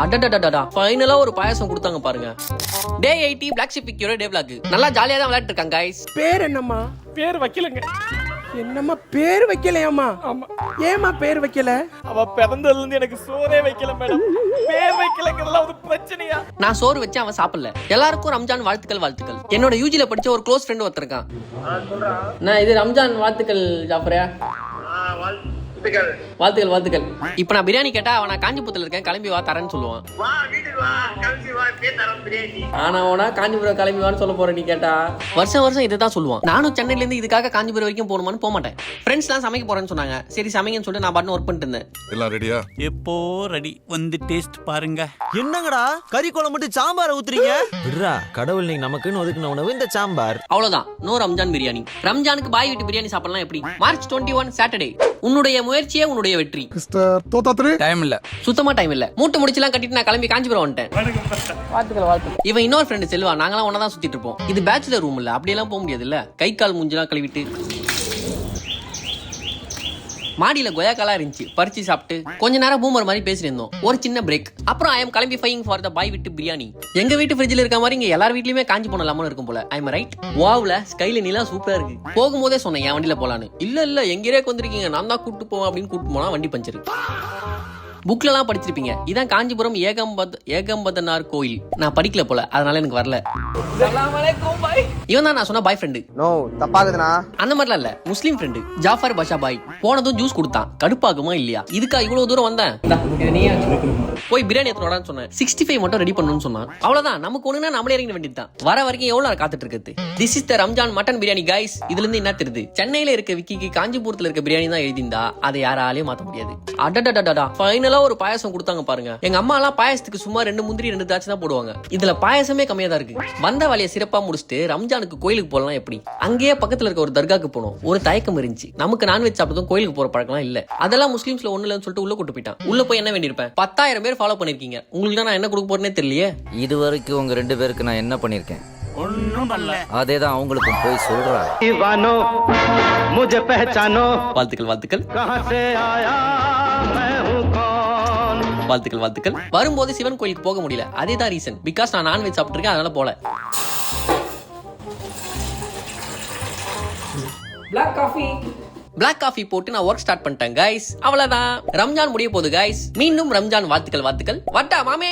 அடடடடா ஃபைனலா ஒரு பாயாசம் கொடுத்தாங்க பாருங்க. டே 80 பிளாக் ஷிப் விக்கியோட டே vlog. நல்லா ஜாலியா தான் விளையாட்டு இருக்காங்க गाइस. பேர் என்னம்மா? பேர் வைக்கலங்க. என்னம்மா பேர் வைக்கலையாம்மா? ஆமா. ஏம்மா பேர் வைக்கல? அவ பிறந்ததுல இருந்து எனக்கு சோறே வைக்கல மேடம். பேர் வைக்கலங்கிறதுலாம் ஒரு பிரச்சனையா? நான் சோறு வச்சு அவன் சாப்பிடல. எல்லாருக்கும் ரம்ஜான் வாழ்த்துக்கள். என்னோட யூஜில படிச்ச ஒரு க்ளோஸ் ஃப்ரெண்ட் ஒருத்தர் இருக்கான். நான் இது ரம்ஜான் வாழ்த்துக்கள் ஜாஃபரா. வாழ்த்துக்கள். இப்ப நான் பிரியாணி கேட்டா அவன் நான் காஞ்சிபுரத்துல இருக்கேன் கிளம்பி வா தரேன்னு சொல்லுவான். ஆனா அவனா காஞ்சிபுரம் கிளம்பி வான்னு சொல்ல போற நீ கேட்டா வருஷம் இதுதான் சொல்லுவான். நானும் சென்னையில இருந்து இதுக்காக காஞ்சிபுரம் வரைக்கும் போகணுமான்னு போக மாட்டேன். ஃப்ரெண்ட்ஸ் எல்லாம் சமைக்க போறேன்னு சொன்னாங்க. சரி சமைங்கன்னு சொல்லிட்டு நான் பாட்டு ஒர்க் பண்ணிட்டு இருந்தேன். எல்லாம் ரெடியா? எப்போ ரெடி வந்து டேஸ்ட் பாருங்க. என்னங்கடா கறி குழம்பு மட்டும் சாம்பார் ஊத்துறீங்க? விடுறா கடவுள் நீங்க நமக்குன்னு ஒதுக்குன உணவு இந்த சாம்பார். அவ்வளவுதான். நோ ரம்ஜான் பிரியாணி. ரம்ஜானுக்கு பாய் வீட்டு பிரியாணி சாப்பிடலாம் எப்படி? March 21 Saturday. உன்னுடைய முயற்சியே உன்னுடைய வெற்றி. டைம் இல்ல, சுத்தமா டைம் இல்ல. மூட்டை முடிச்சுலாம் கட்டிட்டு நான் கிளம்பி காஞ்சிபுரம் வந்துட்டேன். வாழ்த்துக்கள். இவன் இன்னொரு ஃப்ரெண்ட் செல்வா. நாங்களாம் ஒன்னா தான் சுத்திட்டு இருப்போம். இது பேச்சுலர் ரூம் இல்ல, அப்படியெல்லாம் போக முடியாது இல்ல. கை கால் மூஞ்செல்லாம் கழுவிட்டு மாடியில கொய்யாக்காலாம் இருந்துச்சு, பறிச்சு சாப்பிட்டு கொஞ்ச நேரம் பூமர் மாதிரி பேசிட்டு இருந்தோம். ஒரு சின்ன பிரேக். அப்புறம் ஐ எம் கிளம்பி ஃபைங் ஃபார் த பாய் விட்டு பிரியாணி. எங்க வீட்டு ஃப்ரிட்ஜில் இருக்க மாதிரி இங்க எல்லார் வீட்லயுமே காஞ்சி போன லெமன் இருக்கும் போல. I am right. வாவ்ல ஸ்கைல நீலாம் சூப்பரா இருக்கு. போகும்போதே சொன்னேன் என் வண்டியில போலான்னு. இல்ல எங்க ஏரியாக்கு வந்திருக்கீங்க, நான் தான் கூட்டு போவேன் அப்படின்னு கூட்டு போனா வண்டி பஞ்சரு. புக்ல எல்லாம் படிச்சிருப்பீங்க. இதான் காஞ்சிபுரம் ஏகம்பதனார் கோயில். நான் படிக்கல போல, அதனால எனக்கு வரல. இவன் தான் நான் சொன்ன பாய் ஃப்ரெண்டு. நோ தப்பாகுதுனா? அந்த மாதிரிலாம் இல்ல, முஸ்லீம் ஃப்ரெண்டு ஜாஃபர் பாஷா பாய். போனதும் ஜூஸ் கொடுத்தான். கடுப்பாகுமா இல்லையா? இதுக்கா இவ்வளவு தூரம் வந்தேன்? போய் பிரியாணி எடுத்துன்னு சொன்னேன். 65 மட்டும் ரெடி பண்ணணும்னு சொன்னான். அவ்வளவுதான். நமக்கு ஒண்ணுனா நம்மளே இறங்க வேண்டியதுதான். வர வரைக்கும் எவ்வளவு நேரம் காத்துட்டு இருக்குது. This is the Ramzan mutton biryani guys. இதுல இருந்து என்ன தெரியுது? சென்னையில இருக்க விக்கிக்கு காஞ்சிபுரத்துல இருக்க பிரியாணி தான் எழுதிந்தா அதை யாராலையும் மாத்த முடியாது. அடடடடா ஃபைனலா ஒரு பாயாசம் கொடுத்தாங்க பாருங்க. எங்க அம்மா எல்லாம் பாயாசத்துக்கு சும்மா 2 முந்திரி 2 திராட்சை தான் போடுவாங்க. இதுல பாயாசமே கம்மியா தான் இருக்கு. வந்த வேலையை சிறப்பா முடிச்சுட்டு ரம்ஜானுக்கு கோயிலுக்கு போலாம் எப்படி? அங்கேயே பக்கத்துல இருக்க ஒரு தர்காக்கு போனோம். ஒரு தயக்கம் இருந்துச்சு. நமக்கு நான்வெஜ் சாப்பிட்டதும் கோயிலுக்கு போற பழக்கம் இல்ல. அதெல்லாம் முஸ்லிம்ஸ்ல ஒண்ணு இல்லன்னு சொல்லிட்டு உள்ள கூட்டு போயிட்டான். உள்ள போய் என்ன வேண்டியிருப்பேன்? 10,000 பேர் ஃபாலோ பண்ணிருக்கீங்க. உங்களுக்கு நான் என்ன கொடுக்க போறேனே தெரியலையே. இது வரைக்கும் உங்க 2 பேருக்கு நான் என்ன பண்ணிருக்கேன்? ஒன்னும் பண்ணல. அதேதான் அவங்களுக்கும் போய் சொல்றா. வாழ்த்துக்கள். வரும்போது சிவன் கோயிலுக்கு போக முடியல. அதேதான் ரீசன். பிகாஸ் நான் நான்வெஜ் சாப்பிட்டுருக்கேன், அதனால போல. பிளாக் காஃபி போட்டு நான் ஒர்க் ஸ்டார்ட் பண்ணிட்டேன் गाइस. அவ்வளவுதான். ரம்ஜான் முடிய போகுது गाइस. மீண்டும் ரம்ஜான் வாழ்த்துக்கள். வட்டா மாமே.